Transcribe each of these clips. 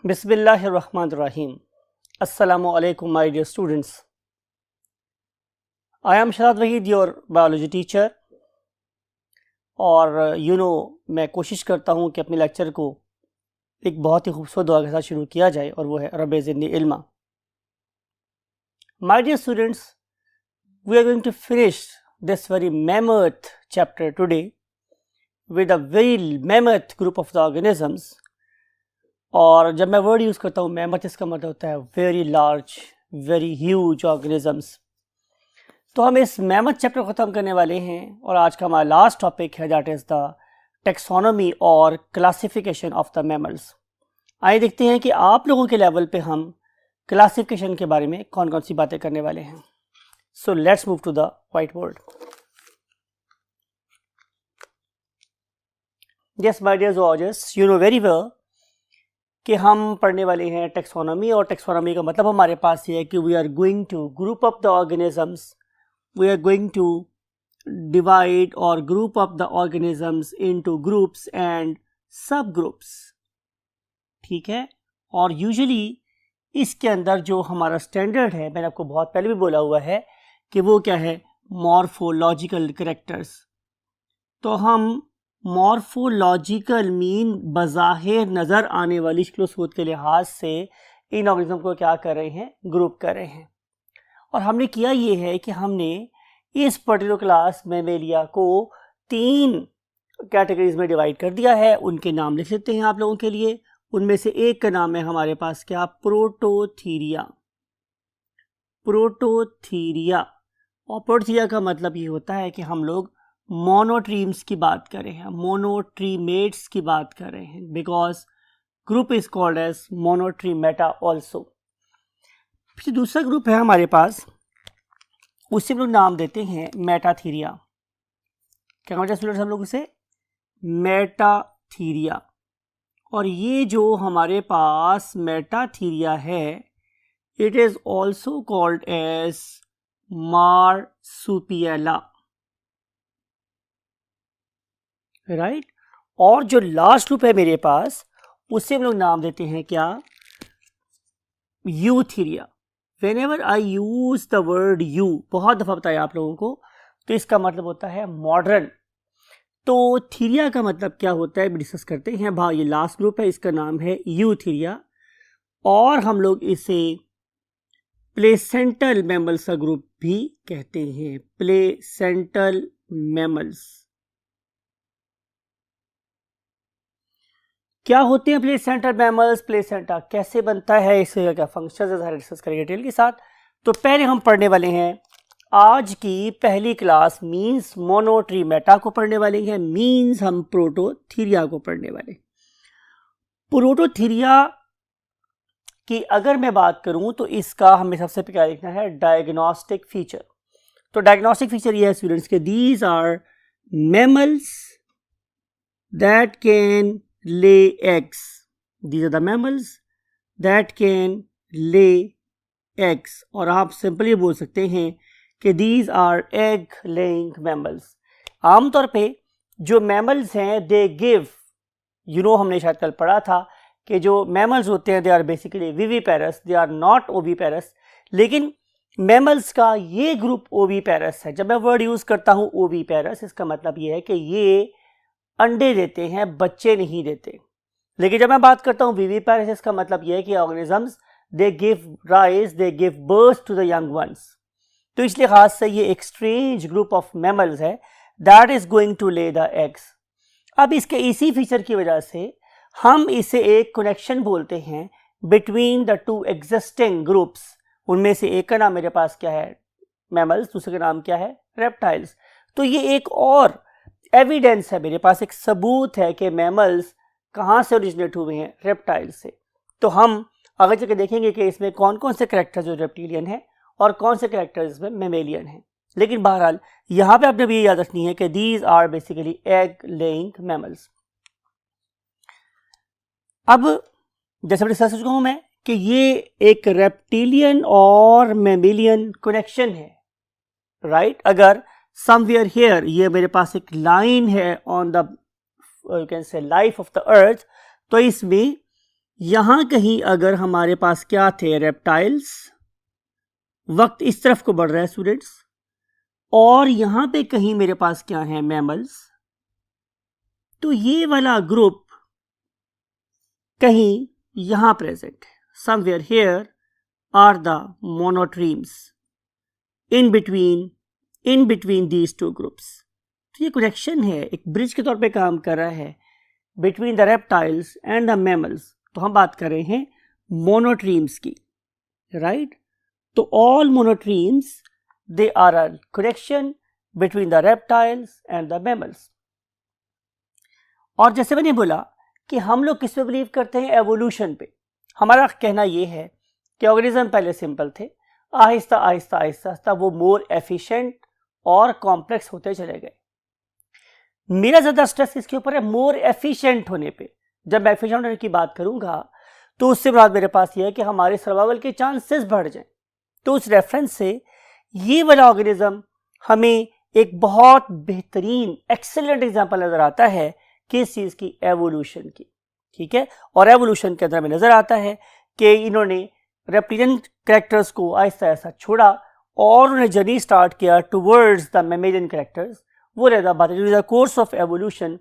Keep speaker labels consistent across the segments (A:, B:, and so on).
A: Bismillahirrahmanirrahim. Assalamu alaikum, my dear students. I am Shahad Wahid, your biology teacher. और मैं कोशिश करता हूँ कि अपने लेक्चर को एक बहुत ही खूबसूरत दुआ के साथ शुरू किया जाए और वो है रब्बे ज़िदनी इल्मा. My dear students, we are going to finish this very mammoth chapter today with a very mammoth group of the organisms. और जब मैं वर्ड यूज़ करता हूँ मैमथ, इसका मतलब होता है very large, very huge organisms. तो हम इस मैमथ चैप्टर को ख़त्म करने वाले हैं और आज का हमारा लास्ट टॉपिक है, दैट इज़ द टेक्सोनॉमी और क्लासिफिकेशन ऑफ द मैमल्स. आइए देखते हैं कि आप लोगों के लेवल पे हम क्लासिफिकेशन के बारे में कौन कौन सी बातें करने वाले हैं. So let's move to the whiteboard. Yes my dear zoologists, you know very well कि हम पढ़ने वाले हैं टेक्सोनॉमी. और टेक्सोनॉमी का मतलब हमारे पास ये है कि we are going to group up the organisms, we are going to divide और group up the organisms into groups and subgroups. ठीक है. और यूजुअली इसके अंदर जो हमारा स्टैंडर्ड है, मैंने आपको बहुत पहले भी बोला हुआ है कि वो क्या है, मॉर्फोलॉजिकल कैरेक्टर्स. तो हम मॉर्फोलॉजिकल मीन बज़ाहिर नज़र आने वाली शक्ल सूरत के लिहाज से इन ऑर्गेनिज्म को क्या कर रहे हैं, ग्रुप कर रहे हैं. और हमने किया ये है कि हमने इस पर्टिकुलर क्लास मैमेलिया को 3 कैटेगरीज में डिवाइड कर दिया है. उनके नाम लिख लेते हैं आप लोगों के लिए. उनमें से एक का नाम है हमारे पास क्या, प्रोटोथीरिया. प्रोटोथीरिया. और प्रोटोथीरिया का मतलब ये होता है कि हम लोग मोनोट्रीम्स की बात कर रहे हैं, मोनोट्रीमेट्स की बात कर रहे हैं, because group is called as Monotremata also. फिर दूसरा ग्रुप है हमारे पास, उसे हम लोग नाम देते हैं मेटाथीरिया. क्या कहते हैं स्टूडेंट्स हम लोग उसे, मेटाथीरिया. और ये जो हमारे पास मेटाथीरिया है, it is also called as Marsupialia, right. और जो लास्ट ग्रुप है मेरे पास, उसे हम लोग नाम देते हैं क्या, Eutheria. Whenever I use the word you, बहुत दफा बताया आप लोगों को, तो इसका मतलब होता है मॉडर्न. तो थीरिया का मतलब क्या होता है डिस्कस करते हैं. भाई ये लास्ट ग्रुप है, इसका नाम है यूथीरिया. और हम लोग इसे प्लेसेंटल मैमल्स का ग्रुप भी कहते हैं, प्लेसेंटल मैमल्स. क्या होते हैं प्लेसेंटल मैमल्स, प्लेसेंटा कैसे बनता है, इसके क्या फंक्शंस है, सारे डिस्कस करेंगे डिटेल के साथ. तो पहले हम पढ़ने वाले हैं आज की पहली क्लास मीन्स मोनोट्रीमेटा को पढ़ने वाले हैं, मीन्स हम प्रोटोथीरिया को पढ़ने वाले. प्रोटोथीरिया की अगर मैं बात करूं तो इसका हमें सबसे पहले क्या लिखना है, डायग्नोस्टिक फीचर. तो डायग्नोस्टिक फीचर ये है स्टूडेंट्स के, these are mammals that can lay eggs. These are the mammals that can lay eggs. और आप सिंपली बोल सकते हैं कि these are egg laying mammals. आमतौर पे जो mammals हैं they give, हमने शायद कल पढ़ा था कि जो mammals होते हैं they are basically viviparous, they are not oviparous. लेकिन mammals का ये ग्रुप oviparous है. जब मैं वर्ड यूज करता हूँ oviparous, इसका मतलब ये है कि ये अंडे देते हैं, बच्चे नहीं देते. लेकिन जब मैं बात करता हूँ विविपेरस, इसका मतलब यह है कि organisms they give rise, they give birth to the young ones. तो इसलिए खास से ये एक स्ट्रेंज ग्रुप ऑफ मैमल्स है that is going to lay the eggs. अब इसके इसी फीचर की वजह से हम इसे एक कनेक्शन बोलते हैं बिटवीन द 2 एग्जिस्टिंग ग्रुप्स. उनमें से एक का नाम मेरे पास क्या है, मैमल्स, दूसरे का नाम क्या है, रेप्टाइल्स. तो ये एक और एविडेंस है मेरे पास, एक सबूत है कि मैमल्स कहाँ से ओरिजिनेट हुए हैं, रेप्टाइल से. तो हम आगे चलकर देखेंगे कि इसमें कौन कौन से कैरेक्टर्स जो रेप्टिलियन हैं और कौन से कैरेक्टर्स इसमें मैमेलियन हैं. लेकिन बहरहाल यहाँ पे आपने भी ये याद रखनी है कि these are basically egg laying mammals. अब जैसे मैं डिस्कस कर चुका हूँ मैं कि ये एक रेप्टिलियन और मैमेलियन कनेक्शन है, राइट. अगर समवेयर हियर, ये मेरे पास एक लाइन है ऑन द यू कैन से लाइफ ऑफ द अर्थ, तो इसमें यहां कहीं अगर हमारे पास क्या थे, रेप्टाइल्स, वक्त इस तरफ को बढ़ रहा है स्टूडेंट्स, और यहां पे कहीं मेरे पास क्या है, मैमल्स, तो ये वाला ग्रुप कहीं यहां प्रेजेंट है, somewhere here are the monotremes in between these two groups. तो ये कनेक्शन है, एक ब्रिज के तौर पे काम कर रहा है between the reptiles and the mammals. तो हम बात कर रहे हैं मोनोट्रीम्स की, राइट। तो all monotremes they are a connection between the reptiles and the mammals. और जैसे मैंने बोला कि हम लोग किस पे बिलीव करते हैं, एवोल्यूशन पे। हमारा कहना यह है कि ऑर्गेनिज्म पहले सिंपल थे, आहिस्ता आहिस्ता आहिस्ता आहिस्ता वो मोर एफिशिएंट और कॉम्प्लेक्स होते चले गए। मेरा ज्यादा स्ट्रेस इसके ऊपर है मोर एफिशिएंट होने पे। जब मैं एफिशिएंट होने की बात करूंगा तो उससे बाद मेरे पास यह है कि हमारे सर्वाइवल के चांसेस बढ़ जाएं। तो उस रेफरेंस से ये वाला ऑर्गेनिज्म हमें एक बहुत बेहतरीन एक्सेलेंट एग्जांपल नजर आता है किस चीज की, एवोल्यूशन की, ठीक है। और एवोल्यूशन के अंदर हमें नजर आता है कि इन्होंने रेप्टिलियन कैरेक्टर्स को आहिस्ता आहिस्ता छोड़ा और उन्हें जर्नी स्टार्ट किया टुवर्ड्स द मैमेलियन कैरेक्टर्स। वो रहता बात है द कोर्स ऑफ एवोल्यूशन।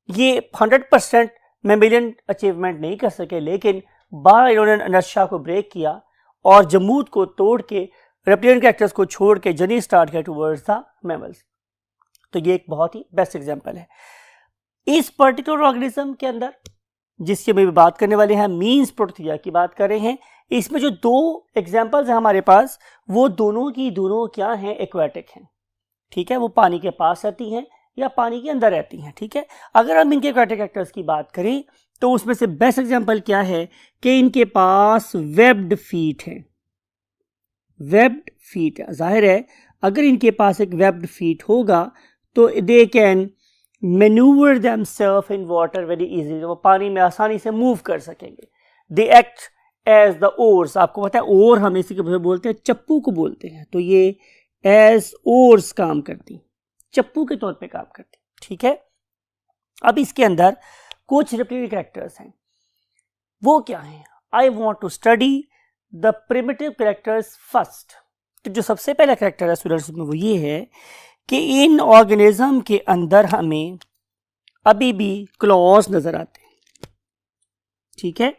A: ये 100% मैमेलियन अचीवमेंट नहीं कर सके, लेकिन बाहर इन्होंने नक्शा को ब्रेक किया और जमूद को तोड़ के रेप्टिलियन कैरेक्टर्स को छोड़ के जर्नी स्टार्ट किया टुवर्ड्स द मैमल्स। तो ये एक बहुत ही बेस्ट एग्जांपल है। इस पर्टिकुलर ऑर्गेनिज्म के अंदर जिसकी हम बात करने वाले हैं, मीन्स प्रोटोथिया की बात कर रहे हैं, इसमें जो दो एग्जांपल्स हैं हमारे पास, वो दोनों की दोनों क्या हैं, एक्वाटिक हैं, ठीक है। वो पानी के पास रहती हैं या पानी के अंदर रहती हैं, ठीक है। अगर हम इनके एक्वाटिक कैरेक्टर्स की बात करें तो उसमें से बेस्ट एग्जांपल क्या है कि इनके पास वेब्ड फीट हैं। वेब्ड फीट है, जाहिर है अगर इनके पास एक वेब्ड फीट होगा तो they can manoeuvre themselves in water very easily, वो पानी में आसानी से मूव कर सकेंगे। They act as the oars, आपको पता है ओर हम इसी के बोलते हैं, चप्पू को बोलते हैं। तो ये एज ओर्स काम करती, चप्पू के तौर पे काम करती, ठीक है। अब इसके अंदर कुछ रेप्टिलियन कैरेक्टर्स हैं, वो क्या हैं, I want to study the primitive characters first. तो जो सबसे पहला कैरेक्टर है स्टूडेंट्स में वो ये है कि इन ऑर्गेनिज्म के अंदर हमें अभी भी क्लॉज नजर आते हैं, ठीक है।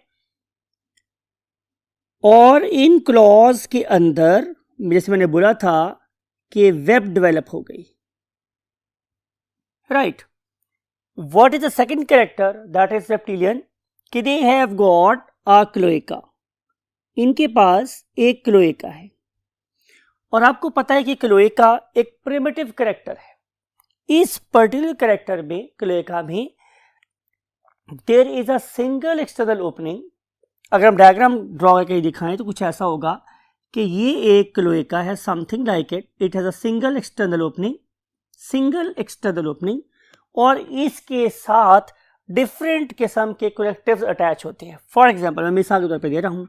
A: और इन क्लॉज के अंदर जैसे मैंने बोला था कि वेब डेवलप हो गई, right. What is the second character that is reptilian, कि they have got a cloaca, इनके पास एक क्लोएका है। और आपको पता है कि क्लोएका एक प्रिमिटिव कैरेक्टर है। इस पर्टिकुलर कैरेक्टर में, क्लोएका में, there is a single external opening. अगर हम डायग्राम ड्रॉ करके दिखाएं तो कुछ ऐसा होगा कि ये एक क्लोएका है, something like it has a single external opening, और इसके साथ डिफरेंट किस्म के कनेक्टिव्स अटैच होते हैं। फॉर एग्जांपल मैं मिसाल के तौर पे दे रहा हूं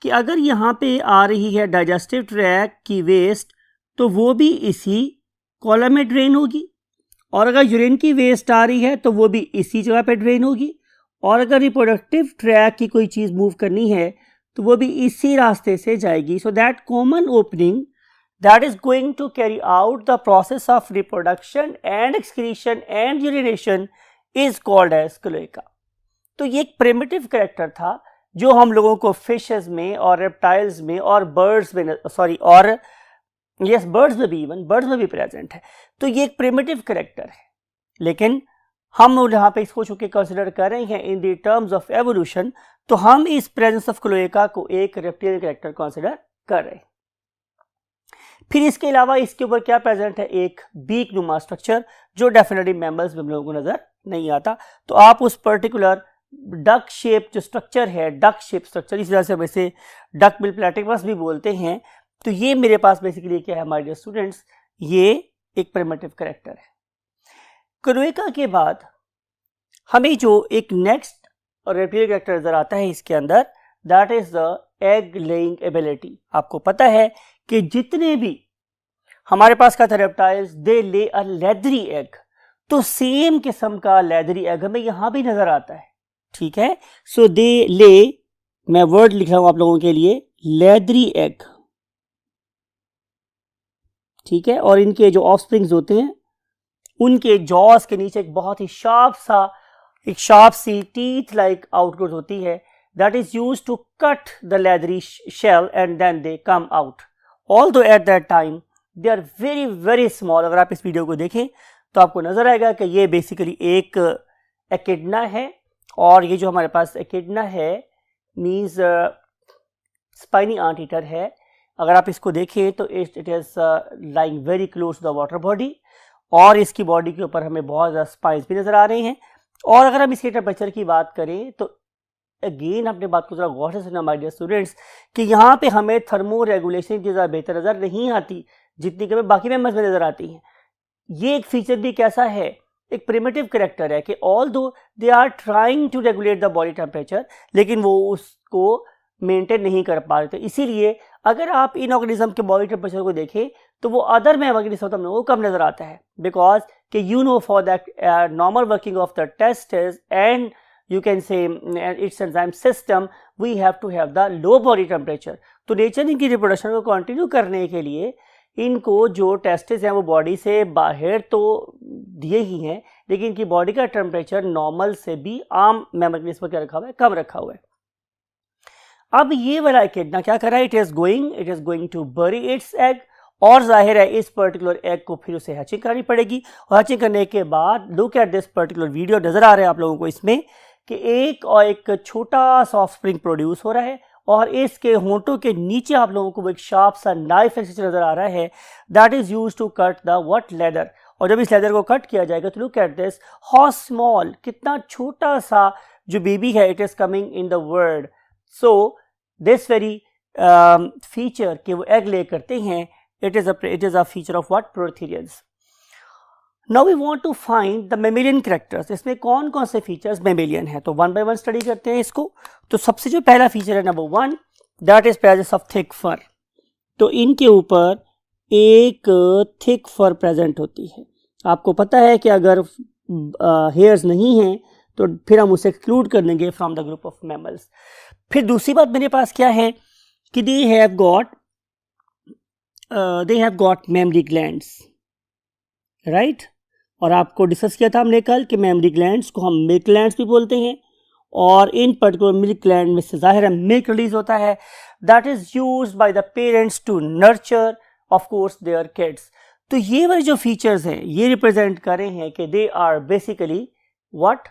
A: कि अगर यहाँ पे आ रही है डाइजेस्टिव ट्रैक्ट की वेस्ट तो वो भी इसी कॉलम में ड्रेन होगी, और अगर यूरिन की वेस्ट आ रही है तो वो भी इसी जगह पे ड्रेन होगी, और अगर रिप्रोडक्टिव ट्रैक की कोई चीज़ मूव करनी है तो वो भी इसी रास्ते से जाएगी। So that common opening that is going to carry out the process of reproduction and excretion and urination is called as cloaca। तो ये एक प्रिमिटिव कैरेक्टर था जो हम लोगों को फिशेस में और रेप्टाइल्स में और बर्ड्स में बर्ड्स में भी प्रेजेंट है। तो ये एक प्रिमिटिव कैरेक्टर है, लेकिन हम यहाँ पे इसको चूंकि कंसिडर कर रहे हैं in the terms of evolution, तो हम इस प्रेजेंस ऑफ क्लोएका को एक रेप्टिलियन कैरेक्टर कंसिडर कर रहे हैं। फिर इसके अलावा इसके ऊपर क्या प्रेजेंट है, एक बीक नुमा स्ट्रक्चर जो डेफिनेटली मैमल्स में हम लोगों को नजर नहीं आता। तो आप उस पर्टिकुलर डक शेप जो स्ट्रक्चर है, डक शेप स्ट्रक्चर, इस वजह से वैसे डक बिल प्लेटिपस भी बोलते हैं। तो ये मेरे पास बेसिकली क्या है हमारे जो स्टूडेंट्स, ये एक प्रिमिटिव कैरेक्टर है। क्लोएका के बाद हमें जो एक नेक्स्ट रेप्टिलियन कैरेक्टर नजर आता है इसके अंदर, that is the egg laying ability. आपको पता है कि जितने भी हमारे पास का था रेप्टाइल्स, दे ले अ लेदरी एग, तो सेम किस्म का लेदरी एग हमें यहां भी नजर आता है, ठीक है। सो दे ले मैं वर्ड लिख रहा हूं आप लोगों के लिए, लेदरी एग, ठीक है। और इनके जो ऑफस्प्रिंग्स होते हैं उनके जॉस के नीचे एक बहुत ही शार्प सी टीथ लाइक आउटग्रोथ होती है, that is used to cut the leathery shell and then they come out. Although at that time they are very very small. अगर आप इस वीडियो को देखें तो आपको नजर आएगा कि ये बेसिकली एक एकिडना है, और ये जो हमारे पास एकिडना है मीन्स स्पाइनी आंट ईटर है। अगर आप इसको देखें तो it is lying very close to the water body, और इसकी बॉडी के ऊपर हमें बहुत ज़्यादा स्पाइंस भी नजर आ रहे हैं। और अगर हम इसके टेम्परेचर की बात करें तो अगेन अपने बात को जरा गौर से सुनना माय डियर स्टूडेंट्स, कि यहाँ पे हमें थर्मो रेगुलेशन की ज़्यादा बेहतर नज़र नहीं आती जितनी कि हमें बाकी मेंबर्स में नजर आती हैं। ये एक फीचर भी कैसा है, एक प्रिमिटिव कैरेक्टर है कि although they are trying to regulate the body temperature, लेकिन वो उसको मेंटेन नहीं कर पा रहे थे। इसीलिए अगर आप इन ऑर्गेनिज्म के बॉडी टेम्परेचर को देखें तो वो अदर में ऑर्गेनिज्म हम लोगों को कम नजर आता है, बिकॉज कि you know for that normal working of the testis and you can say its enzyme system, we have to have the low body temperature। तो नेचर इनकी रिप्रोडक्शन को कंटिन्यू करने के लिए इनको जो टेस्टिस हैं वो बॉडी से बाहर तो दिए ही हैं, लेकिन इनकी बॉडी का टेम्परेचर नॉर्मल से भी आम मैमल के निस्बत क्या रखा हुआ है, कम रखा हुआ है। अब ये वाला एकिडना क्या कर रहा है, it is going to bury its egg, और जाहिर है इस पर्टिकुलर एग को फिर उसे हैचिंग करनी पड़ेगी। और हैचिंग करने के बाद look at this particular video, नजर आ रहे हैं आप लोगों को इसमें कि एक छोटा सा ऑफस्प्रिंग प्रोड्यूस हो रहा है, और इसके होंठों के नीचे आप लोगों को एक शार्प सा नाइफ नजर आ रहा है, that is used to cut the what leather. और जब इस लेदर को कट किया जाएगा तो look at this, how small, कितना छोटा सा जो बेबी है, it is coming in the world. So this very feature कि वो एग ले करते हैं, it is a feature of what, protherians। Now we want to find the mammalian characters। इसमें कौन कौन से फीचर्स मेमेलियन है, तो वन बाय वन स्टडी करते हैं इसको। तो सबसे जो पहला फीचर है number 1, that is presence of thick fur. तो इनके ऊपर एक थिक फर प्रेजेंट होती है। आपको पता है कि अगर हेयर्स नहीं हैं तो फिर हम उसे एक्सक्लूड कर देंगे from the group of mammals. फिर दूसरी बात मेरे पास क्या है कि they have got mammary glands, right. और आपको डिस्कस किया था हमने कल कि मेमरी ग्लैंड्स को हम मिल्क ग्लैंड्स भी बोलते हैं, और इन पर्टिकुलर मिल्क ग्लैंड में से जाहिर है मिल्क रिलीज होता है, that is used by the parents to nurture of course their kids. तो ये वाले जो फीचर्स हैं ये रिप्रेजेंट कर रहे हैं कि they are basically what,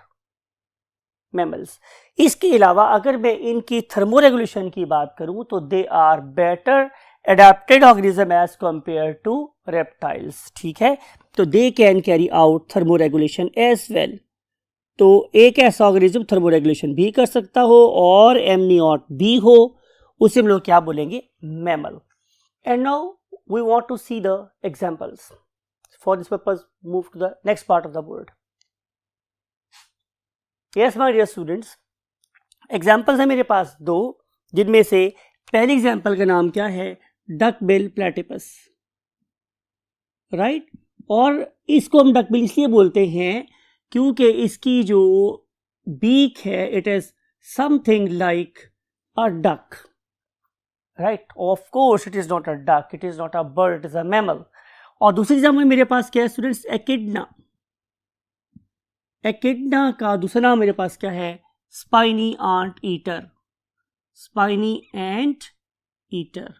A: mammals. इसके अलावा अगर मैं इनकी थर्मोरेगुलेशन की बात करूं तो they are better adapted organism as compared to reptiles, ठीक है। तो they can carry out thermoregulation as well। तो एक ऐसा ऑर्गेनिज्म थर्मोरेगुलेशन भी कर सकता हो और एमनियोट भी हो, उसे हम लोग क्या बोलेंगे, mammal. And now we want to see the examples. For this purpose move to the next part of the word. Yes my dear students, examples है मेरे पास 2, जिनमें से पहली एग्जांपल का नाम क्या है, डक बिल प्लेटिपस, राइट। और इसको हम डक बिल इसलिए बोलते हैं क्योंकि इसकी जो बीक है it is something like a duck, right. Of course it is not a duck, it is not a bird, it is a mammal. और दूसरी एग्जांपल मेरे पास क्या है स्टूडेंट्स, एकिडना। एकिडना का दूसरा नाम मेरे पास क्या है, spiny ant eater, spiny ant eater,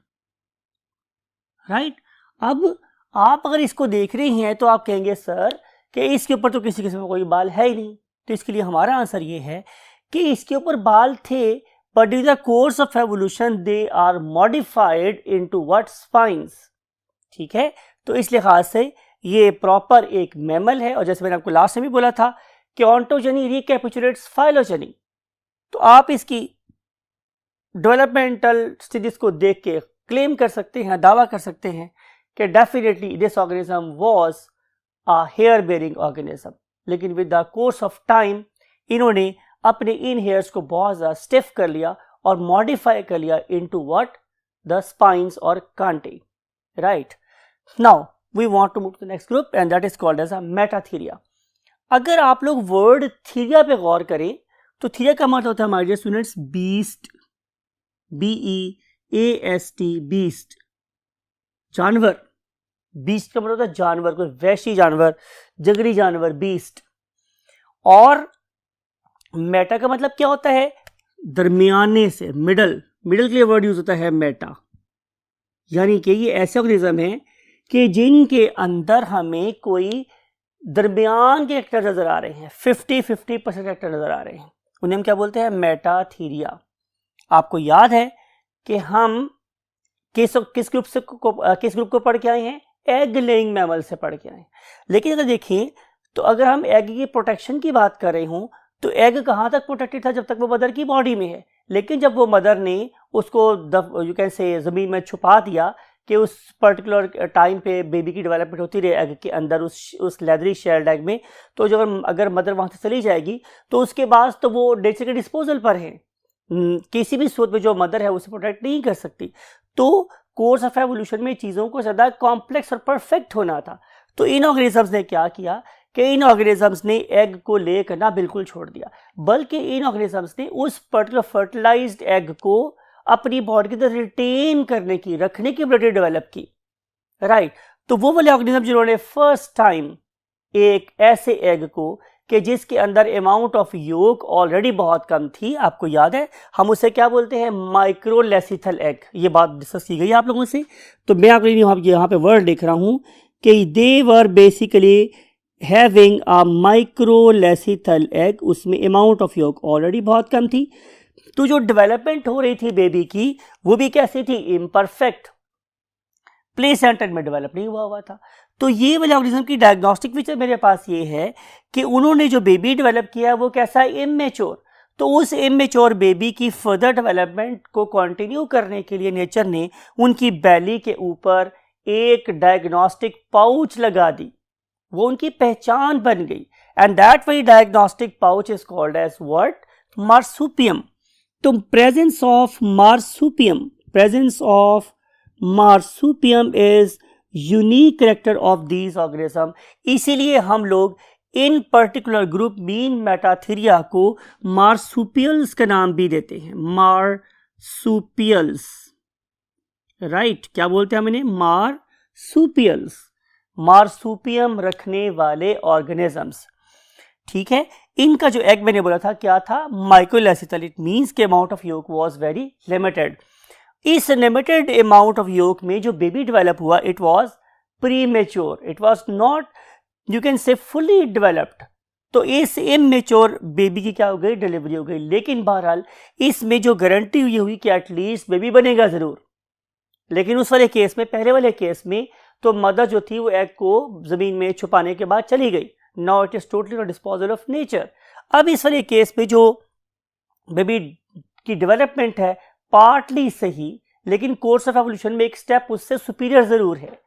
A: right. अब आप अगर इसको देख रहे हैं तो आप कहेंगे सर कि इसके ऊपर तो किसी किस्म का कोई बाल है ही नहीं। तो इसके लिए हमारा आंसर ये है कि इसके ऊपर बाल थे, but due the course of evolution they are modified into what, spines, ठीक है। तो इस लिहाज से ये प्रॉपर एक मैमल है। और जैसे मैंने आपको लास्ट में भी बोला था कि ऑन्टोजेनी रिकैपिचुलेट्स फाइलोजेनी। तो आप इसकी डेवलपमेंटल स्टेजेस को देख के क्लेम कर सकते हैं, दावा कर सकते हैं कि definitely this organism was a hair bearing organism. लेकिन with the course of time इन्होंने अपने इन हेयर्स को बहुत ज़्यादा स्टिफ कर लिया और मॉडिफाई कर लिया इनटू व्हाट, द स्पाइंस और कांटे, right. Now we want to move to the next group and that is called as a metatheria. अगर आप लोग वर्ड थीरिया पे गौर करें तो थीरिया का मतलब होता है my dear students beast, BEAST, beast, जानवर। बीस्ट का मतलब होता है जानवर, कोई वैशी जानवर, जंगली जानवर, बीस्ट। और मेटा का मतलब क्या होता है? दरमियाने से, मिडल के लिए वर्ड यूज होता है मेटा। यानी कि ये ऐसे ऑर्गेनिज्म है कि जिनके अंदर हमें कोई दरमियान के एक्टर नजर आ रहे हैं, 50% एक्टर नजर आ रहे हैं, उन्हें हम क्या बोलते हैं? मेटाथीरिया। आपको याद है कि हम किस ग्रुप को पढ़ के आए हैं? एग लेइंग मैमल से पढ़ के आए हैं। लेकिन अगर देखें तो अगर हम एग की प्रोटेक्शन की बात कर रहे हूं तो एग कहां तक प्रोटेक्टेड था? जब तक वो मदर की बॉडी में है। लेकिन जब वो मदर ने उसको यू कैन से जमीन में छुपा दिया कि उस पर्टिकुलर टाइम पे बेबी की डेवलपमेंट होती रहे एग के अंदर, उस लेदरी शेल्ड एग में, तो जो अगर मदर वहां से चली जाएगी तो उसके बाद तो वो नेचर के डिस्पोजल पर है। किसी भी सूरत में जो मदर है उसे प्रोटेक्ट नहीं कर सकती। तो कोर्स ऑफ एवोल्यूशन में चीज़ों को ज़्यादा कॉम्प्लेक्स और परफेक्ट होना था। तो इन ऑर्गेनिजम्स ने क्या किया कि इन ऑर्गेनिजम्स ने एग को ले करना बिल्कुल छोड़ दिया, बल्कि इन ऑर्गेनिजम्स ने उस पर्टिकुलर फर्टिलाइज्ड एग को अपनी बॉडी के अंदर रिटेन करने की, रखने की एबिलिटी डेवलप की। राइट। तो वो वाले ऑर्गेनिज्म जिन्होंने फर्स्ट टाइम एक ऐसे एग को कि जिसके अंदर अमाउंट ऑफ योक ऑलरेडी बहुत कम थी, आपको याद है हम उसे क्या बोलते हैं? Microlecithal egg. ये बात डिस्कस की गई है आप लोगों से। तो मैं आपको यहाँ पे वर्ड लिख रहा हूं कि they were basically having a microlecithal egg, उसमें अमाउंट ऑफ योक ऑलरेडी बहुत कम थी। तो जो डेवलपमेंट हो रही थी बेबी की वो भी कैसी थी? इम्परफेक्ट, प्लेसेंटा में डेवलप नहीं हुआ था। तो ये वाले ऑर्गेनिज्म की डायग्नोस्टिक फीचर मेरे पास ये है कि उन्होंने जो बेबी डेवलप किया है वो कैसा है? इमेच्योर। तो उस इमेच्योर बेबी की फर्दर डेवलपमेंट को कंटिन्यू करने के लिए नेचर ने उनकी बेली के ऊपर एक डायग्नोस्टिक पाउच लगा दी, वो उनकी पहचान बन गई। And that very diagnostic pouch is called as what? Marsupium. तो presence of marsupium is unique character of these organism. इसीलिए हम लोग इन पर्टिकुलर ग्रुप मीन मेटाथीरिया को मार्सुपियल्स का नाम भी देते हैं। Marsupials, right. क्या बोलते हैं हम इन्हें? मार्सुपियल्स, मार्सुपियम रखने वाले ऑर्गेनिजम्स। ठीक है। इनका जो एग मैंने बोला था क्या था? माइक्रोलेसिथल। इट मींस के amount of yolk was very limited. इस लिमिटेड अमाउंट ऑफ योक में जो बेबी डेवलप हुआ it was premature, it was not you can say fully developed. तो इस इमेच्योर बेबी की क्या हो गई? डिलीवरी हो गई। लेकिन बहरहाल इसमें जो गारंटी हुई कि एटलीस्ट बेबी बनेगा जरूर। लेकिन उस वाले केस में, पहले वाले केस में, तो मदर जो थी वो एग को जमीन में छुपाने के बाद चली गई। Now it is totally not disposal of nature. अब इस वाले केस में जो बेबी की डेवलपमेंट है पार्टली सही, लेकिन कोर्स ऑफ एवोल्यूशन में एक स्टेप उससे सुपीरियर जरूर है।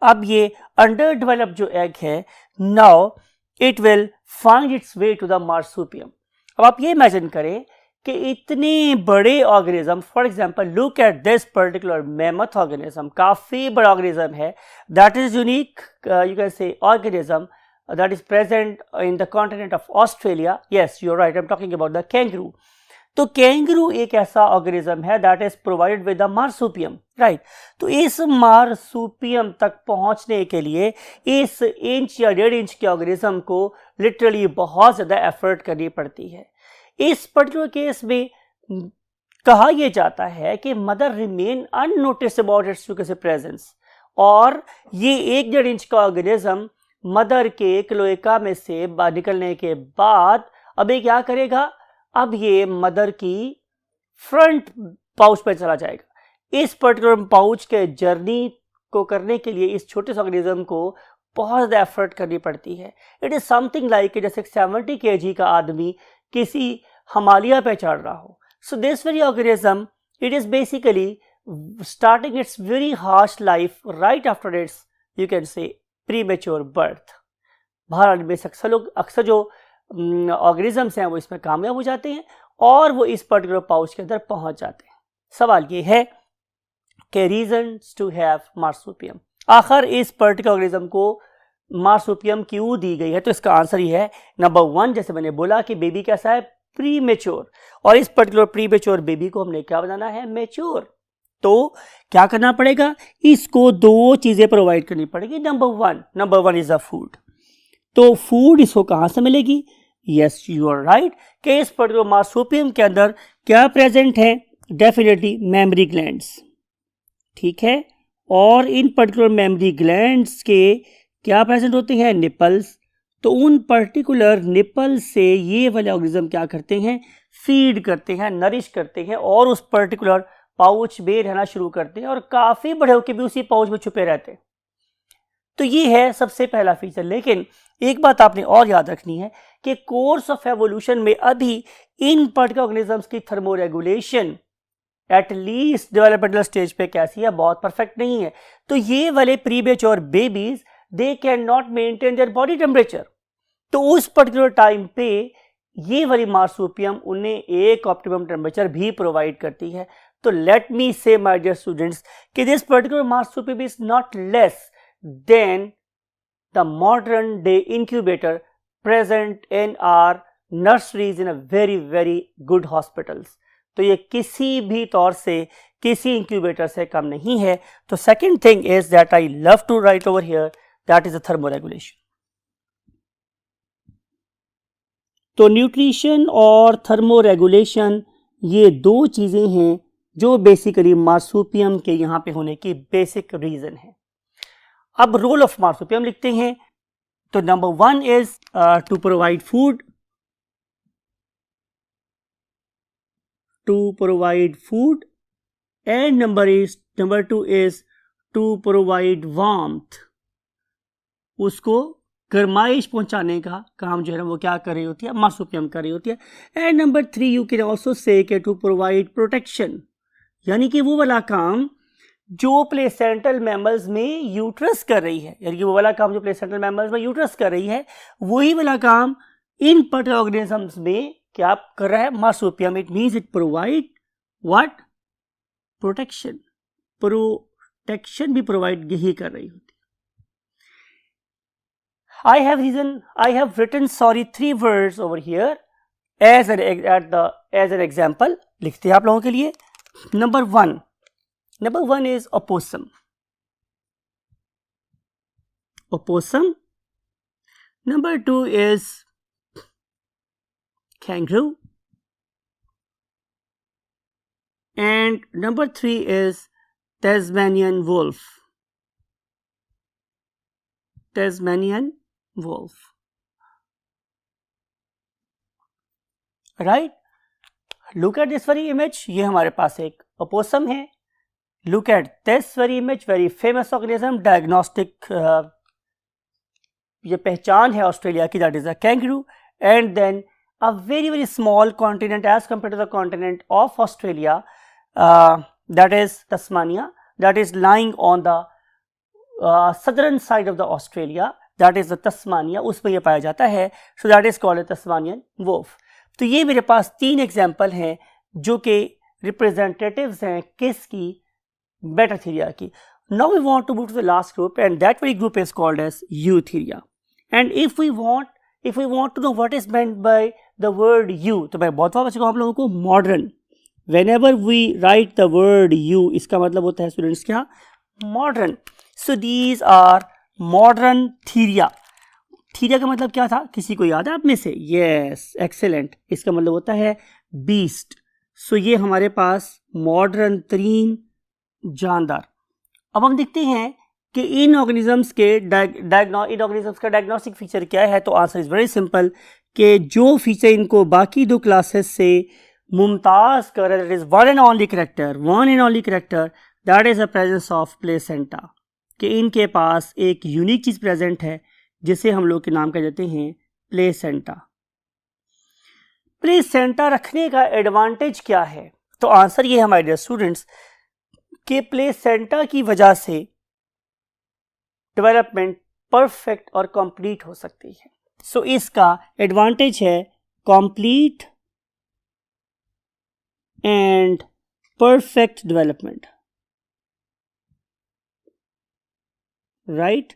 A: अब ये अंडर डेवलप्ड जो एग है, now it will find its way to the marsupium. अब आप ये इमेजिन करें कि इतने बड़े organism, for example look at this particular mammoth organism, काफी बड़ा ऑर्गेनिज्म है, that is unique you can say organism that is present in the continent of Australia. Yes, you're right, I'm talking about the kangaroo. तो kangaroo एक ऐसा organism है that is provided with the marsupium, right. तो इस marsupium तक पहुंचने के लिए इस इंच या 1.5 इंच के ऑर्गेनिज्म को लिटरली बहुत ज्यादा एफर्ट करनी पड़ती है। इस पर्टिकुलर केस में कहा यह जाता है कि mother remain unnoticed about it's presence, और ये 1.5 इंच का ऑर्गेनिज्म मदर के क्लोएका में से बाहर निकलने के बाद अब ये क्या करेगा? अब ये मदर की फ्रंट पाउच पर चला जाएगा। इस पर्टिकुलर पाउच के जर्नी को करने के लिए इस छोटे से ऑर्गेनिज्म को बहुत ज़्यादा एफर्ट करनी पड़ती है। इट इज़ समथिंग लाइक जैसे 70 kg का आदमी किसी हिमालय पे चढ़ रहा हो। सो this very organism it is basically starting it's very harsh life right after it's you can से प्रीमेच्योर बर्थ। बहरहाल में अक्सर जो ऑर्गेनिजम्स हैं वो इसमें कामयाब हो जाते हैं और वो इस पर्टिकुलर पाउच के अंदर पहुंच जाते हैं। सवाल ये है कि रीजंस टू हैव मार्सुपियम, आखिर इस पर्टिकुलर ऑर्गेनिज्म को मार्सुपियम क्यों दी गई है? तो इसका आंसर ये है, नंबर 1 जैसे मैंने बोला कि बेबी कैसा है? प्री मेच्योर, और इस पर्टिकुलर प्री मेच्योर बेबी को हमने क्या बनाना है, मेच्योर। तो क्या करना पड़ेगा, इसको दो चीजें प्रोवाइड करनी पड़ेगी। Number one is the food. तो फूड इसको कहां से मिलेगी, यस यू आर राइट, कि इस पर्टिकुलर मार्सुपियम के अंदर क्या प्रेजेंट है, डेफिनेटली मेमोरी ग्लैंड्स, ठीक है। और इन पर्टिकुलर मेमोरी ग्लैंड्स के क्या प्रेजेंट होते हैं, निपल्स। तो उन पर्टिकुलर निपल्स से ये वाले ऑर्गेनिज्म क्या करते हैं, फीड करते हैं, नरिश करते हैं, और उस पर्टिकुलर पाउच में रहना शुरू करते हैं, और काफी बड़े होकर भी उसी पाउच में छुपे रहते हैं। तो ये है सबसे पहला फीचर। लेकिन एक बात आपने और याद रखनी है कि कोर्स ऑफ एवोल्यूशन में अभी इन पर्टिकुलर ऑर्गेनिजम्स की thermoregulation at least developmental stage पे कैसी है, बहुत परफेक्ट नहीं है। तो ये वाले premature babies they can not maintain their body temperature. तो उस पर्टिकुलर टाइम पे ये वाली मार्सुपियम उन्हें एक ऑप्टिमम टेम्परेचर भी प्रोवाइड करती है। तो let me say my dear students कि this particular marsupium is not less than the modern day incubator present in our nurseries in a very very good hospitals. तो ये किसी भी तौर से किसी इंक्यूबेटर से कम नहीं है। तो second thing is that I love to write over here, that is the thermoregulation. तो न्यूट्रिशन और थर्मोरेगुलेशन ये दो चीजें हैं जो बेसिकली मार्सुपियम के यहां पे होने की बेसिक रीजन है। अब रोल ऑफ मार्सुपियम लिखते हैं। तो number one is to provide food, and number two is to provide warmth। उसको गर्माइश पहुंचाने का काम जो है वो क्या कर रही होती है, मार्सुपियम कर रही होती है। And number three you can also say to provide protection, यानी कि वो वाला काम जो प्लेसेंटल मैमल्स में यूट्रस कर रही है, यानी कि वो वाला काम जो प्लेसेंटल मैमल्स में यूट्रस कर रही है, वही वाला काम इन पर्टिकुलर ऑर्गेनिजम्स में क्या कर रहा है, marsupium. It means it provide what, protection. Protection भी प्रोवाइड यही कर रही होती है। I have written three words over here as an example। लिखते हैं आप लोगों के लिए। Number one is opossum। Number two is kangaroo, and number three is Tasmanian wolf। Right? Look at this very image। ये हमारे पास एक opossum है। Look at this very image, very famous organism, diagnostic ये पहचान है ऑस्ट्रेलिया की, that is a kangaroo। And then a very small continent as compared to the continent of Australia, that is Tasmania, that is lying on the southern side of the Australia, that is the Tasmania, उसमें ये पाया जाता है। So that is called a Tasmanian wolf। तो ये मेरे पास तीन example हैं जो कि रिप्रेजेंटेटिव्स हैं किसकी, बैक्टीरिया की। Now we want to move to the last group, and that very group is called as Eutheria। And if we want to know what is meant by the word you, तो मैं बहुत बार बच्चों को आप लोगों को modern, whenever we write the word you, इसका मतलब होता है स्टूडेंट्स क्या, modern. So these are modern theria। Theria का मतलब क्या था, किसी को याद है आप में से? Yes, excellent. इसका मतलब होता है बीस्ट। सो ये हमारे पास मॉडर्न तरीन जानदार। अब हम देखते हैं कि इन ऑर्गेनिजम्स का डायग्नोस्टिक फीचर क्या है। तो आंसर इज वेरी सिंपल कि जो फीचर इनको बाकी दो क्लासेस से मुमताज कर रहा है, that is one and only character, that is the presence of placenta. कि इनके पास एक यूनिक चीज प्रेजेंट है जिसे हम लोग के नाम कर देते हैं प्लेसेंटा। प्लेसेंटा रखने का एडवांटेज क्या है? तो आंसर ये है हमारे डियर स्टूडेंट्स कि प्लेसेंटा की वजह से डेवलपमेंट परफेक्ट और कंप्लीट हो सकती है। सो इसका एडवांटेज है complete and perfect development, right.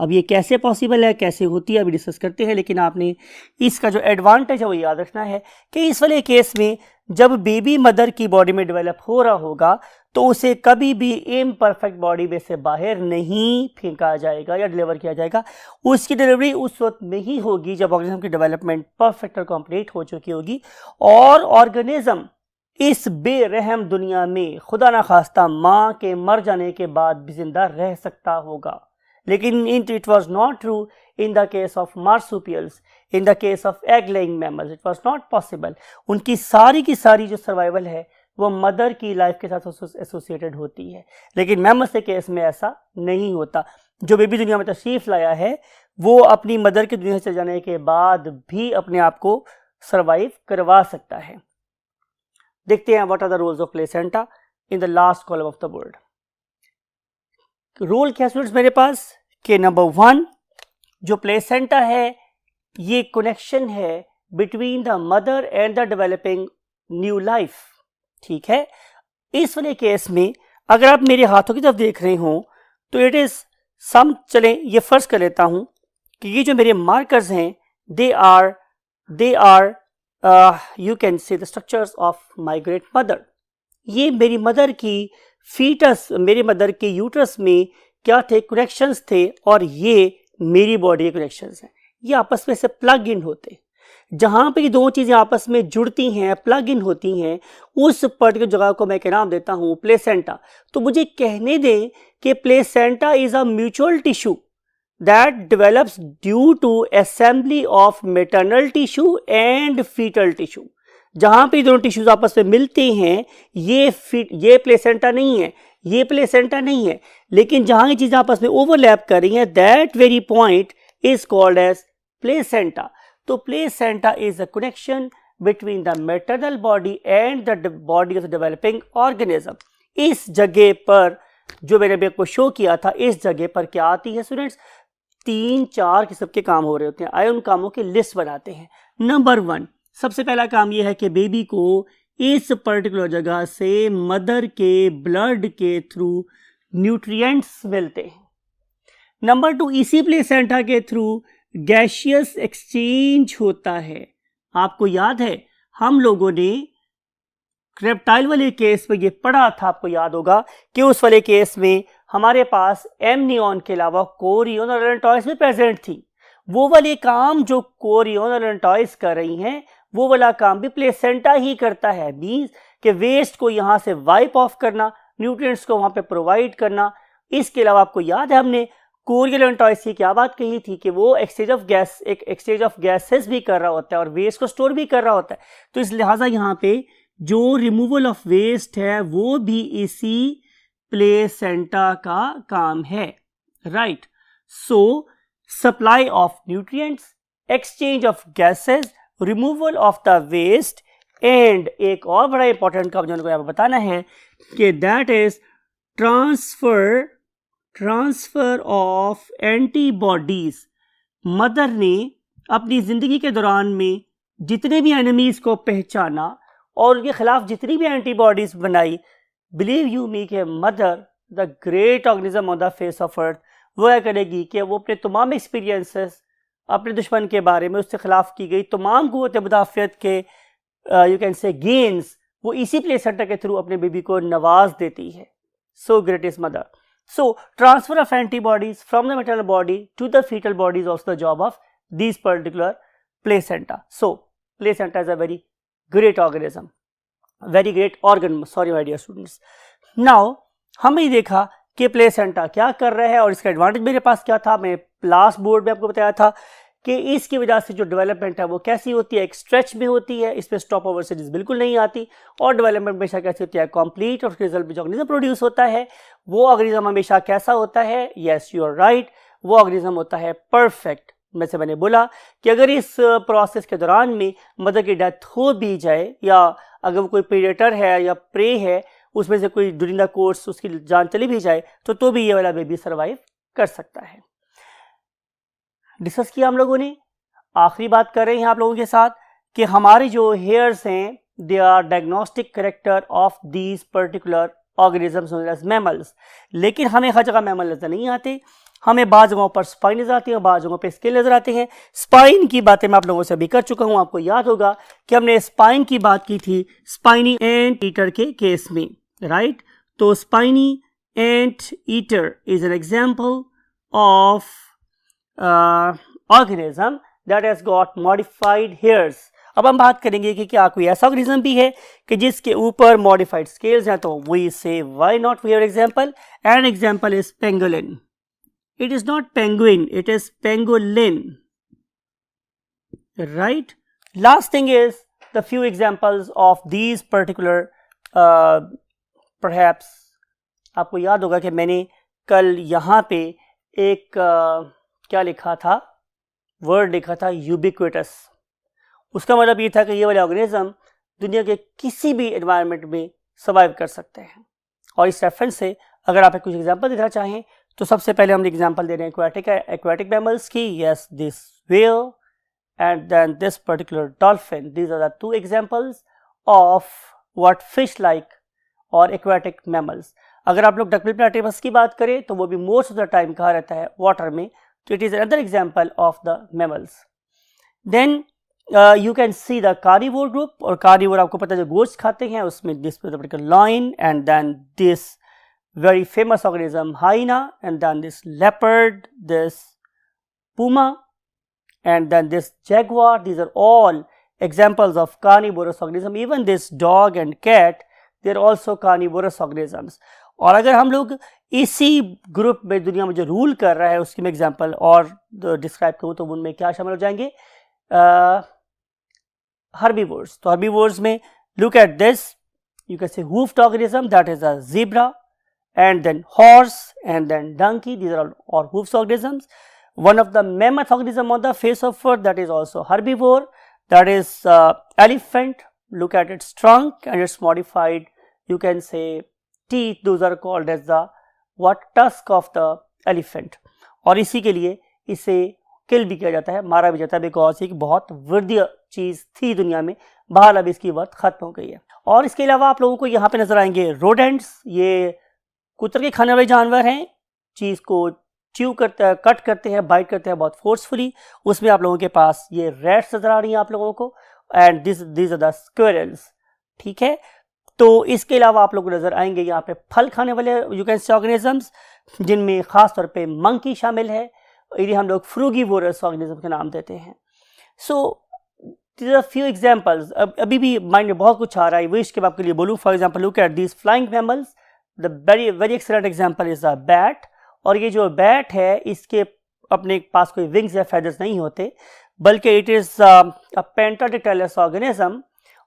A: अब ये कैसे पॉसिबल है, कैसे होती है, अभी डिस्कस करते हैं, लेकिन आपने इसका जो एडवांटेज है वो याद रखना है कि इस वाले केस में जब बेबी मदर की बॉडी में डेवलप हो रहा होगा तो उसे कभी भी इम्परफेक्ट बॉडी में से बाहर नहीं फेंका जाएगा या डिलीवर किया जाएगा। उसकी डिलीवरी उस वक्त में ही होगी जब ऑर्गेनिज्म की डेवलपमेंट परफेक्ट और कंप्लीट हो चुकी होगी और ऑर्गेनिज्म इस बेरहम दुनिया में खुदा ना खास्ता माँ के मर जाने के बाद भी जिंदा रह सकता होगा। लेकिन it was not true in the case of marsupials, in the case of egg laying mammals it was not possible. उनकी सारी की सारी जो सर्वाइवल है वो मदर की लाइफ के साथ एसोसिएटेड होती है, लेकिन मैमल्स के केस में ऐसा नहीं होता। जो बेबी दुनिया में तशरीफ लाया है वो अपनी मदर की दुनिया से जाने के बाद भी अपने आप को सर्वाइव करवा सकता है। देखते हैं what are the roles of placenta in the last column of the word. Role क्या स्टूडेंट्स मेरे पास कि नंबर 1 जो प्लेसेंटा है ये कनेक्शन है between the mother and the developing new life. ठीक है, इस वाले केस में अगर आप मेरे हाथों की तरफ देख रहे हो तो इट इज सम, चलें ये फर्ज कर लेता हूं कि ये जो मेरे मार्कर्स हैं they are you can say the structures of my great mother. ये मेरी मदर की फीटस, मेरी मदर के यूट्रस में क्या थे, कनेक्शंस थे, और ये मेरी बॉडी के कनेक्शंस हैं। ये आपस में से प्लग इन होते, जहां पे ये दो चीजें आपस में जुड़ती हैं, प्लग इन होती हैं, उस पर्टिकुलर जगह को मैं क्या नाम देता हूं, प्लेसेंटा। तो मुझे कहने दें कि placenta is a mutual tissue that develops due to assembly of maternal tissue and fetal tissue। जहां पे दोनों टिश्यूज आपस में मिलते हैं ये प्लेसेंटा नहीं है, ये प्लेसेंटा नहीं है, लेकिन जहां ये चीजें आपस में ओवरलैप कर रही हैं that very point is called as placenta. तो placenta is a connection between the maternal body and the body of the developing organism. इस जगह पर जो मैंने अभी आपको शो किया था, इस जगह पर क्या आती है स्टूडेंट्स, 3-4 किस्म के काम हो रहे होते हैं। आइए उन कामों की लिस्ट बनाते हैं। नंबर 1 सबसे पहला काम यह है कि बेबी को इस पर्टिकुलर जगह से मदर के ब्लड के थ्रू न्यूट्रिएंट्स मिलते हैं। नंबर 2 इसी प्लेसेंटा के थ्रू गैसियस एक्सचेंज होता है। आपको याद है हम लोगों ने रेप्टाइल वाले केस में ये पढ़ा था, आपको याद होगा कि उस वाले केस में हमारे पास एमनियन के अलावा कोरियन और एलेंटॉइस भी प्रेजेंट थी। वो वाले काम जो कोरियन और एलेंटॉइस कर रही हैं वो वाला काम भी प्लेसेंटा ही करता है। मींस कि वेस्ट को यहाँ से वाइप ऑफ करना, न्यूट्रिएंट्स को वहाँ पे प्रोवाइड करना। इसके अलावा आपको याद है हमने कोरियन एलेंटॉइस की क्या बात कही थी कि वो एक्सचेंज ऑफ गैसेस भी कर रहा होता है और वेस्ट को स्टोर भी कर रहा होता है। तो इस लिहाजा यहाँ पे जो रिमूवल ऑफ वेस्ट है वो भी इसी प्लेसेंटा का काम है, right. So supply of nutrients, exchange of gases, removal of the waste, and एक और बड़ा इंपॉर्टेंट काम जो उनको यहाँ बताना है कि that is transfer of antibodies. Mother ने अपनी जिंदगी के दौरान में जितने भी एनिमीज को पहचाना और उनके खिलाफ जितनी भी एंटीबॉडीज बनाई, बिलीव यू मी के mother the great organism on the face of earth वो क्या करेगी कि वो अपने तमाम एक्सपीरियंसेस अपने दुश्मन के बारे में, उसके खिलाफ की गई तमाम कुव्वत मुदाफ़ियत के यू कैन से गेन्स वो इसी प्लेसेंटा के थ्रू अपने बेबी को नवाज देती है। So great is mother. So transfer of antibodies from the maternal body to the fetal body is also the job of this particular placenta. So placenta is a very great organism, very great organ, sorry my dear students। now हमने देखा कि placenta क्या कर रहा है और इसका advantage मेरे पास क्या था। मैं लास्ट बोर्ड में आपको बताया था कि इसकी वजह से जो डेवलपमेंट है वो कैसी होती है, एक स्ट्रेच में होती है, इसमें स्टॉप ओवर स्टेजेस बिल्कुल नहीं आती, और डेवलपमेंट हमेशा कैसी होती है, कंप्लीट। और रिजल्ट में जो ऑर्गेनिज्म प्रोड्यूस होता है वो ऑर्गेनिज्म हमेशा कैसा होता है, यस यू आर राइट, वो ऑर्गेनिज्म होता है परफेक्ट। में से मैंने बोला कि अगर इस प्रोसेस के दौरान में मदर की डेथ हो भी जाए या अगर वो कोई प्रेडेटर है या प्रे है उसमें से कोई ड्यूरिंग द कोर्स उसकी जान चली भी जाए तो भी ये वाला बेबी सर्वाइव कर सकता है। डिस्कस किया हम लोगों ने। आखिरी बात कर रहे हैं आप लोगों के साथ कि हमारे जो हेयर्स हैं they are diagnostic character of these particular organisms known as mammals. लेकिन हमें हर जगह मैमल नजर नहीं आते, हमें बाज़ जगहों पर स्पाइन नजर आती है, बाज़ जगहों पे स्केल नजर आते हैं। स्पाइन की बातें मैं आप लोगों से अभी कर चुका हूं, आपको याद होगा कि हमने स्पाइन की बात की थी स्पाइनी एंट ईटर के केस में, राइट। तो spiny ant eater is an example of organism that has got modified hairs. अब हम बात करेंगे कि क्या कोई ऐसा ऑर्गेनिज्म भी है कि जिसके ऊपर मॉडिफाइड स्केल्स हैं, तो we say why not, we have example, and example is pangolin. It is not penguin, it is pangolin, right? Last thing is the few examples of these particular perhaps आपको याद होगा कि मैंने कल यहाँ पे एक क्या लिखा था, वर्ड लिखा था यूबिक्विटस। उसका मतलब ये था कि ये वाले ऑर्गेनिज्म दुनिया के किसी भी एनवायरनमेंट में सर्वाइव कर सकते हैं। और इस रेफरेंस से अगर आप कुछ एग्जांपल देना चाहें तो सबसे पहले हम एग्जांपल दे रहे हैं एक्वाटिक मैमल्स की, yes this whale and then this particular dolphin. These are the two examples of what fish like और एक्वाटिक मैमल्स। अगर आप लोग डकबिल प्लैटिपस की बात करें तो वो भी मोस्ट ऑफ द टाइम कहाँ रहता है, वाटर में, तो it is another example of the mammals. Then you can see the carnivore group, और कार्निवोर आपको पता है जो गोश्त खाते हैं, उसमें this particular lion and then this very famous organism hyena, and then this leopard, this puma, and then this jaguar. These are all examples of carnivorous organism. Even this dog and cat, they are also carnivorous organisms. और अगर हम लोग इसी group में दुनिया में जो rule कर रहा है उसकी मैं एग्जाम्पल और डिस्क्राइब करूँ तो उनमें क्या शामिल हो जाएंगे, herbivores. तो herbivores में look at this, you can say hoofed organism, that is a zebra, and then horse, and then donkey. These are all hoofed organisms. One of the mammoth organism on the face of earth, that is also herbivore, that is elephant. Look at its trunk and its modified, you can say, teeth. Those are called as the what, tusk of the elephant. और इसी के लिए इसे किल भी किया जाता है, मारा भी जाता है, बिकॉज एक बहुत वृद्धि चीज थी दुनिया में, बहरहाल अब इसकी वर्थ खत्म हो गई है। और इसके अलावा आप लोगों को यहाँ पे नजर आएंगे रोडेंट्स। ये कुतर के खाने वाले जानवर हैं, चीज को च्यू करते हैं, कट करते हैं, बाइट करते हैं बहुत फोर्सफुली। उसमें आप लोगों के पास ये रैट्स नजर आ रही हैं आप लोगों को, and this are the squirrels, ठीक है। तो इसके अलावा आप लोग नजर आएंगे यहाँ पे फल खाने वाले यू कैन से ऑर्गेनिजम्स, जिनमें खास तौर पे मंकी शामिल है, इन्हें हम लोग फ्रूगीवोरस ऑर्गेनिज्म के नाम देते हैं। सो these are few examples। अभी भी माइंड में बहुत कुछ आ रहा है, विश के मैं आपके लिए बोलूँ। For example look at this flying mammals, the very excellent example is a bat. और ये जो बैट है इसके अपने पास कोई विंग्स या फेदर्स नहीं होते, बल्कि इट इज अ पेंटाडिक्टाइलस ऑर्गेनिज्म।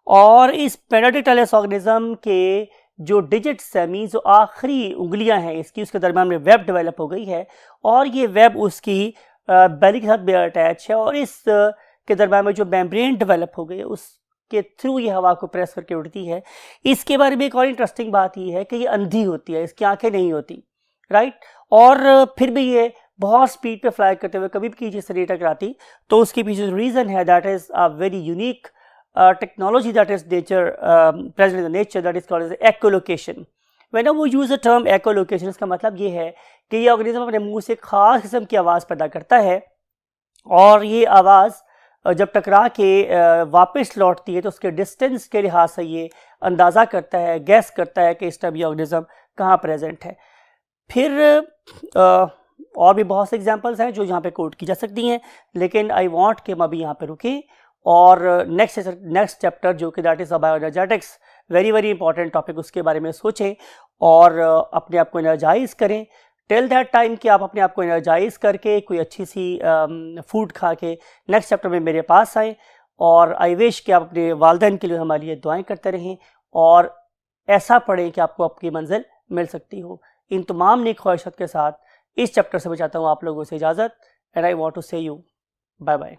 A: और इस पेंटाडिक्टाइलस ऑर्गेनिज्म के जो डिजिट्स है, मीन्स जो आखिरी उंगलियां हैं इसकी, उसके दरम्यान में वेब डेवलप हो गई है, और ये वेब उसकी बेली के साथ भी अटैच है, और इस के दरम्यान में जो मेम्ब्रेन डेवलप हो गई है उसके थ्रू ये हवा को प्रेस करके उड़ती है। इसके बारे में एक और इंटरेस्टिंग बात ये है कि ये अंधी होती है, इसकी आंखें नहीं होती, राइट। और फिर भी ये बहुत स्पीड पे फ्लाई करते हुए कभी भी किसी से नहीं टकराती। तो उसके पीछे जो रीज़न है, that is a very unique technology that is present in the nature, that is called as echolocation. Whenever we use the term echolocation, इसका मतलब ये है कि ये ऑर्गेनिज्म अपने मुंह से खास किस्म की आवाज़ पैदा करता है, और ये आवाज़ जब टकरा के वापस लौटती है तो उसके डिस्टेंस के लिहाज से ये अंदाज़ा करता है, गैस करता है कि इस टाइम ये ऑर्गेनिज्म कहाँ प्रेजेंट है। फिर और भी बहुत से एग्जांपल्स हैं जो यहाँ पे कोट की जा सकती हैं, लेकिन आई वांट कि हम अभी यहाँ पे रुकें और नेक्स्ट चैप्टर जो कि that is bioenergetics, very important topic, उसके बारे में सोचें और अपने आप को एनर्जाइज करें। टिल दैट टाइम कि आप अपने आप को एनर्जाइज करके कोई अच्छी सी फूड खा के नेक्स्ट चैप्टर में मेरे पास आएँ। और आई विश कि आप अपने वालिदैन के लिए हमारे लिए दुआएं करते रहें और ऐसा पढ़ें कि आपको आपकी मंजिल मिल सकती हो। इन तमाम नेक ख्वाहिशात के साथ इस चैप्टर से मैं चाहता हूँ आप लोगों से इजाज़त, एंड आई वांट टू से यू बाय बाय।